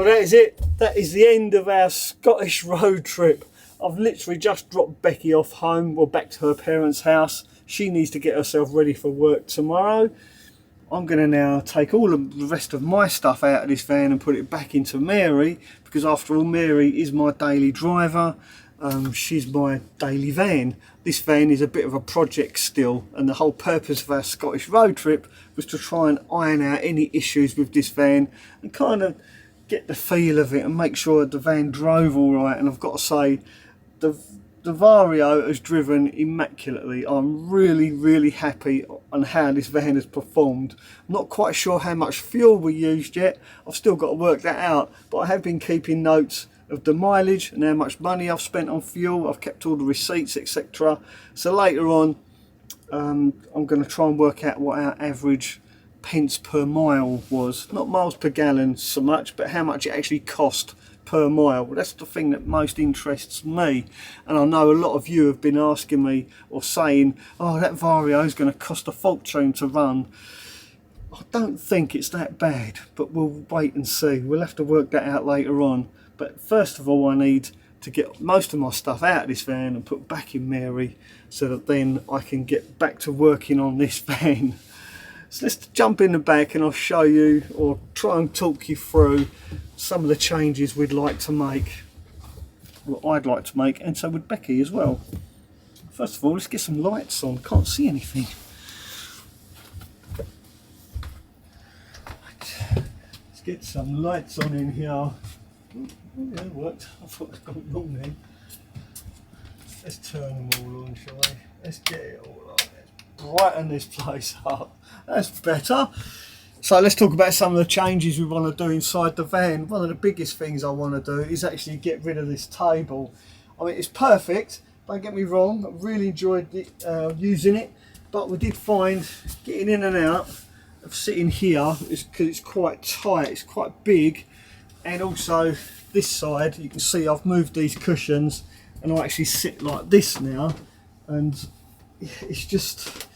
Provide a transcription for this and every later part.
Well, that is it. That is the end of our Scottish road trip. I've literally just dropped Becky off home, or back to her parents' house. She needs to get herself ready for work tomorrow. I'm going to now take all of the rest of my stuff out of this van and put it back into Mary, because after all, Mary is my daily driver. She's my daily van. This van is a bit of a project still, and the whole purpose of our Scottish road trip was to try and iron out any issues with this van and kind of get the feel of it and make sure the van drove all right. And I've got to say, the Vario has driven immaculately. I'm really happy on how this van has performed. I'm not quite sure how much fuel we used yet. I've still got to work that out, but I have been keeping notes of the mileage and how much money I've spent on fuel. I've kept all the receipts, etc. So later on, I'm going to try and work out what our average pence per mile was. Not miles per gallon so much, but how much it actually cost per mile. That's the thing that most interests me. And I know a lot of you have been asking me or saying, oh, that Vario is going to cost a fortune to run. I don't think it's that bad, but we'll wait and see. We'll have to work that out later on. But first of all, I need to get most of my stuff out of this van and put back in Mary, so that then I can get back to working on this van. So let's jump in the back and I'll show you, or try and talk you through, some of the changes we'd like to make. What I'd like to make, and so would Becky as well. First of all, let's get some lights on. Can't see anything. Let's get some lights on in here. Oh, yeah, it worked. I thought it got wrong then. Let's turn them all on, shall we? Let's get it all on. Let's brighten this place up. That's better. So let's talk about some of the changes we want to do inside the van. One of the biggest things I want to do is actually get rid of this table. I mean, it's perfect, don't get me wrong. I really enjoyed using it, but we did find getting in and out of sitting here is because it's quite tight, it's quite big. And also this side, you can see I've moved these cushions and I actually sit like this now, and it's just,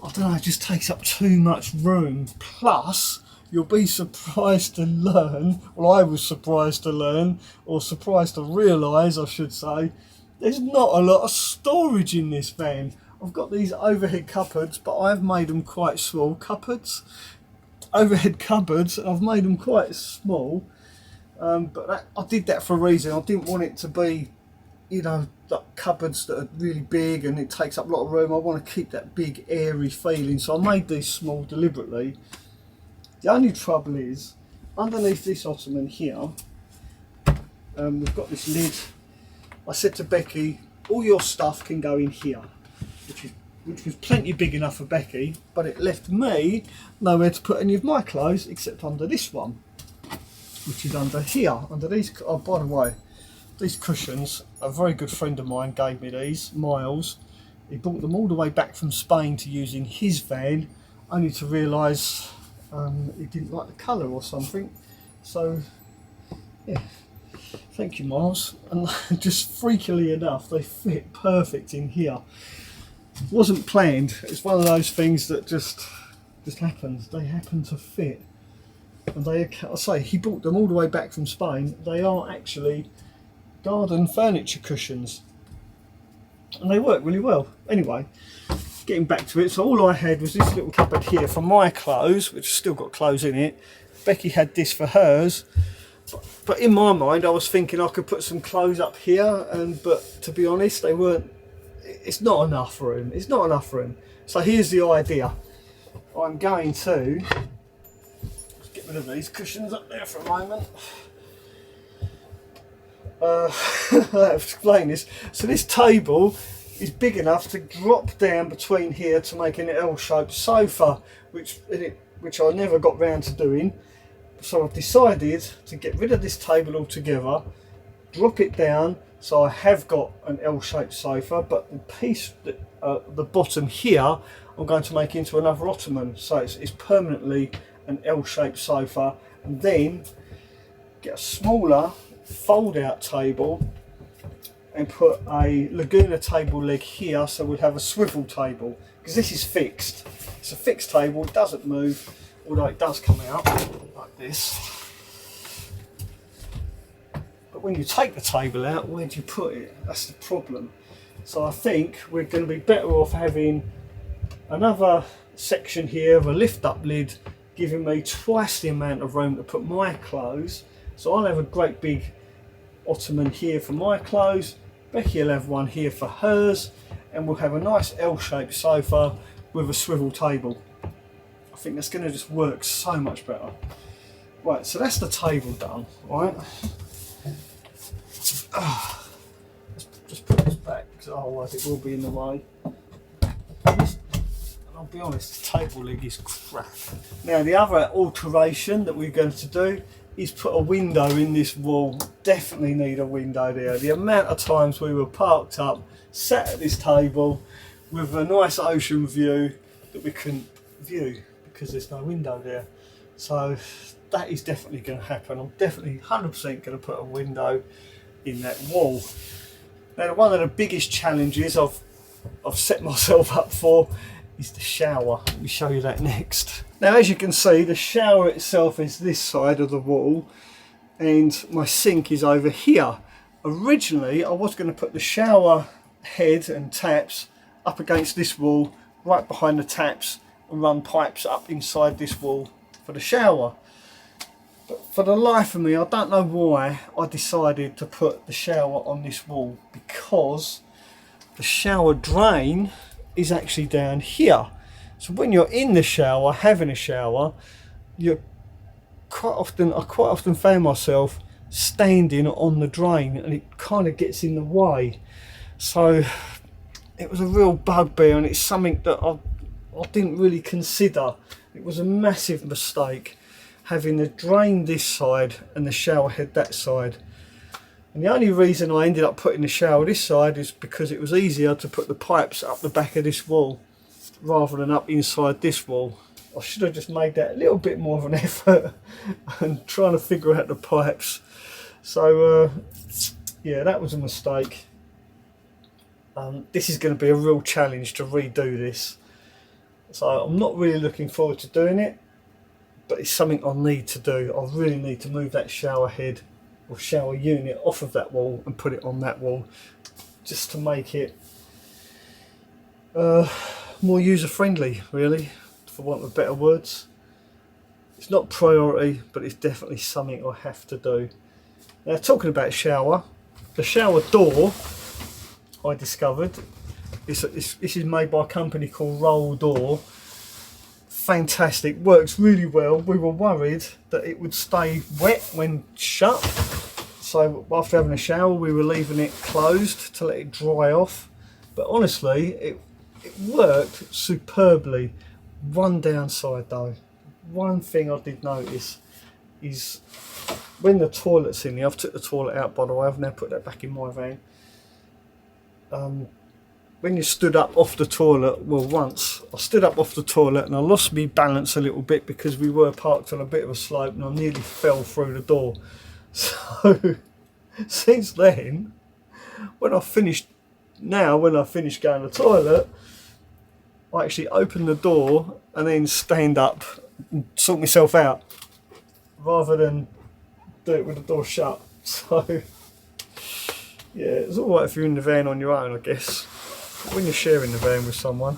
I don't know, it just takes up too much room. Plus, you'll be surprised to learn, well, I was surprised to learn, or surprised to realise I should say, there's not a lot of storage in this van. I've got these overhead cupboards, but I've made them quite small. Overhead cupboards, and I've made them quite small. But I did that for a reason. I didn't want it to be, you know, like cupboards that are really big and it takes up a lot of room. I want to keep that big airy feeling, so I made these small deliberately. The only trouble is, underneath this ottoman here, we've got this lid. I said to Becky, all your stuff can go in here, which was plenty big enough for Becky, but it left me nowhere to put any of my clothes except under this one, which is under here, under these. Oh, by the way, these cushions, a very good friend of mine gave me these, Miles. He brought them all the way back from Spain to use in his van, only to realise he didn't like the colour or something. So, yeah, thank you, Miles. And just freakily enough, they fit perfect in here. It wasn't planned. It's one of those things that just happens. They happen to fit. And they, I say, he brought them all the way back from Spain. They are actually garden furniture cushions, and they work really well. Anyway, getting back to it, so all I had was this little cupboard here for my clothes, which has still got clothes in it. Becky had this for hers, but in my mind I was thinking I could put some clothes up here, but to be honest, they weren't. It's not enough room. It's not enough room. So here's the idea. I'm going to get rid of these cushions up there for a moment. I'll explain this. So this table is big enough to drop down between here to make an L-shaped sofa, which I never got round to doing. So I've decided to get rid of this table altogether, drop it down, so I have got an L-shaped sofa, but the piece that the bottom here I'm going to make into another ottoman, so it's permanently an L-shaped sofa, and then get a smaller fold out table and put a Laguna table leg here, so we'll have a swivel table, because this is fixed. It's a fixed table, it doesn't move, although it does come out like this. But when you take the table out, where do you put it? That's the problem. So I think we're going to be better off having another section here of a lift up lid, giving me twice the amount of room to put my clothes. So I'll have a great big ottoman here for my clothes, Becky will have one here for hers, and we'll have a nice L-shaped sofa with a swivel table. I think that's going to just work so much better. Right, so that's the table done, right? Just put this back, because otherwise it will be in the way. And I'll be honest, the table leg is crap. Now the other alteration that we're going to do is put a window in this wall. Definitely need a window there. The amount of times we were parked up, sat at this table with a nice ocean view that we couldn't view because there's no window there. So that is definitely going to happen. I'm definitely 100% going to put a window in that wall. Now one of the biggest challenges I've set myself up for is the shower. Let me show you that next. Now as you can see, the shower itself is this side of the wall and my sink is over here. Originally I was going to put the shower head and taps up against this wall, right behind the taps, and run pipes up inside this wall for the shower. But for the life of me, I don't know why I decided to put the shower on this wall, because the shower drain is actually down here. So when you're in the shower, having a shower, I quite often found myself standing on the drain and it kind of gets in the way. So it was a real bugbear, and it's something that I didn't really consider. It was a massive mistake having the drain this side and the shower head that side. And the only reason I ended up putting the shower this side is because it was easier to put the pipes up the back of this wall rather than up inside this wall. I should have just made that a little bit more of an effort and trying to figure out the pipes. So yeah, that was a mistake. This is going to be a real challenge to redo this. So I'm not really looking forward to doing it, but it's something I need to do. I really need to move that shower head or shower unit off of that wall and put it on that wall, just to make it more user friendly, really, for want of better words. It's not priority, but it's definitely something I have to do. Now talking about shower, the shower door I discovered, this is made by a company called Roll Door. Fantastic, works really well. We were worried that it would stay wet when shut, so after having a shower we were leaving it closed to let it dry off, but honestly it worked superbly. One downside though, one thing I did notice is when the toilet's in here, I've took the toilet out by the way, I've now put that back in my van. When you stood up off the toilet, well once I stood up off the toilet and I lost my balance a little bit because we were parked on a bit of a slope and I nearly fell through the door. So since then, when I finished going to the toilet, I actually open the door and then stand up and sort myself out rather than do it with the door shut. So yeah, it's alright if you're in the van on your own, I guess. But when you're sharing the van with someone,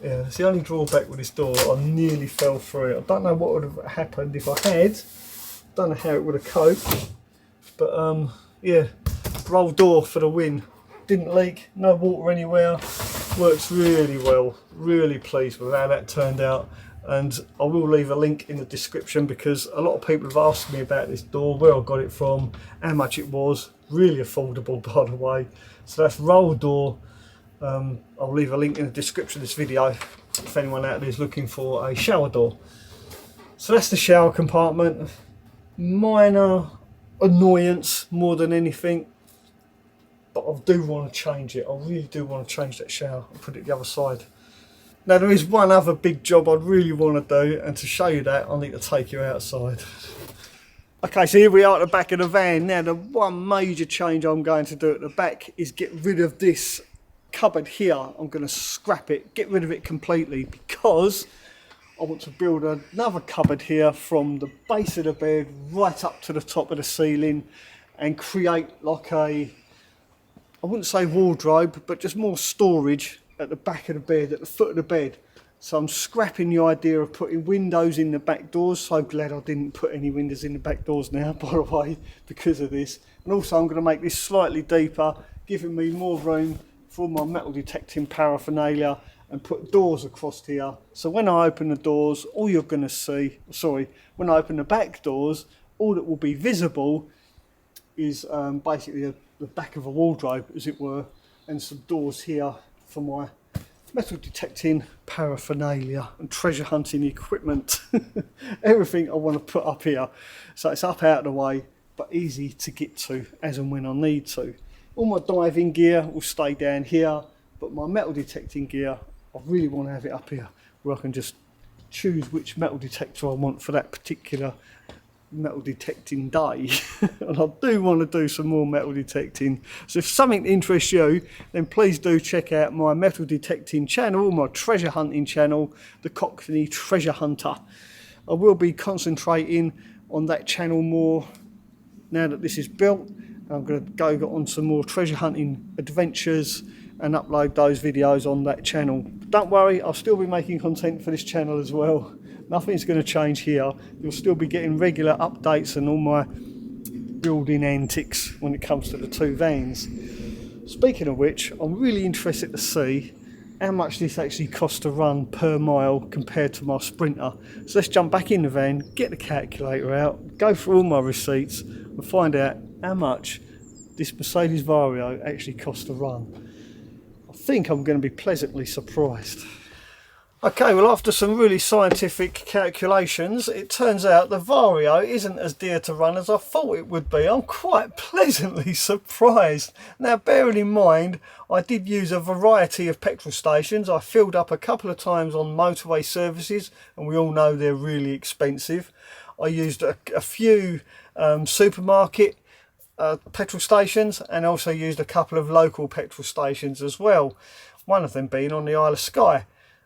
yeah, it's the only drawback with this door. I nearly fell through it. I don't know what would have happened if I had. Don't know how it would have coped. But yeah, Roll Door for the win. Didn't leak, no water anywhere. Works really well. Really pleased with how that turned out. And I will leave a link in the description because a lot of people have asked me about this door, where I got it from, how much it was. Really affordable, by the way. So that's Roll Door. I'll leave a link in the description of this video if anyone out there is looking for a shower door. So that's the shower compartment. Minor annoyance more than anything, but I do want to change it. I really do want to change that shower and put it the other side. Now there is one other big job I'd really want to do, and to show you that I need to take you outside. Okay, so here we are at the back of the van. Now the one major change I'm going to do at the back is get rid of this cupboard here. I'm going to scrap it, get rid of it completely, because I want to build another cupboard here from the base of the bed right up to the top of the ceiling, and create like a, I wouldn't say wardrobe, but just more storage at the back of the bed, at the foot of the bed. So I'm scrapping the idea of putting windows in the back doors. So glad I didn't put any windows in the back doors now, by the way, because of this. And also I'm going to make this slightly deeper, giving me more room for my metal detecting paraphernalia, and put doors across here. So when I open the doors, all you're going to see, when I open the back doors, all that will be visible is basically the back of a wardrobe, as it were, and some doors here for my metal detecting paraphernalia and treasure hunting equipment. Everything I want to put up here. So it's up out of the way, but easy to get to as and when I need to. All my diving gear will stay down here, but my metal detecting gear, I really want to have it up here where I can just choose which metal detector I want for that particular metal detecting day. And I do want to do some more metal detecting, so if something interests you, then please do check out my metal detecting channel, my treasure hunting channel, the Cockney Treasure Hunter. I will be concentrating on that channel more now that this is built. I'm going to go on some more treasure hunting adventures and upload those videos on that channel. But don't worry, I'll still be making content for this channel as well. Nothing's going to change here. You'll still be getting regular updates and all my building antics when it comes to the two vans. Speaking of which, I'm really interested to see how much this actually costs to run per mile compared to my Sprinter. So let's jump back in the van, get the calculator out, go through all my receipts and find out how much this Mercedes Vario actually costs to run. I think I'm going to be pleasantly surprised. Okay, well, after some really scientific calculations, it turns out the Vario isn't as dear to run as I thought it would be. I'm quite pleasantly surprised. Now, bearing in mind, I did use a variety of petrol stations. I filled up a couple of times on motorway services, and we all know they're really expensive. I used a few supermarket petrol stations, and also used a couple of local petrol stations as well, one of them being on the Isle of Skye.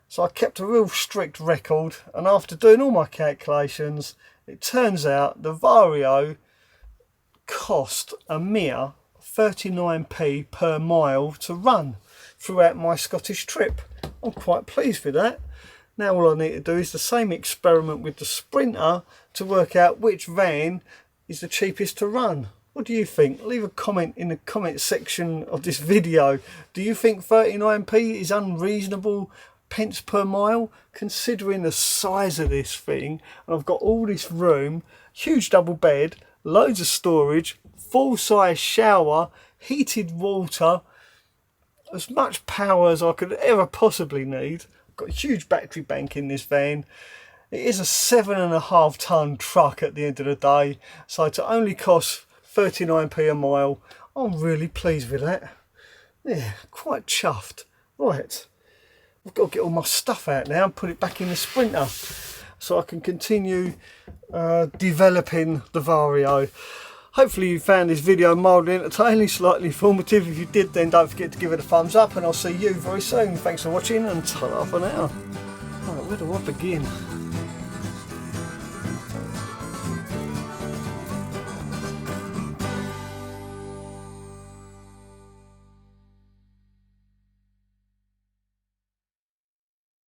So I kept a real strict record, and after doing all my calculations, it turns out the Vario cost a mere 39p per mile to run throughout my Scottish trip. I'm quite pleased with that. Now all I need to do is the same experiment with the Sprinter to work out which van is the cheapest to run. What do you think? Leave a comment in the comment section of this video. Do you think 39p is unreasonable pence per mile, considering the size of this thing? And I've got all this room, huge double bed, loads of storage, full size shower, heated water, as much power as I could ever possibly need. I've got a huge battery bank in this van. It is a 7.5 tonne truck at the end of the day, so to only cost 39p a mile, I'm really pleased with that. Yeah, quite chuffed. Right, I've got to get all my stuff out now and put it back in the Sprinter so I can continue developing the Vario. Hopefully you found this video mildly entertaining, slightly informative. If you did, then don't forget to give it a thumbs up, and I'll see you very soon. Thanks for watching, and ta-ra for now. Right, where do I begin?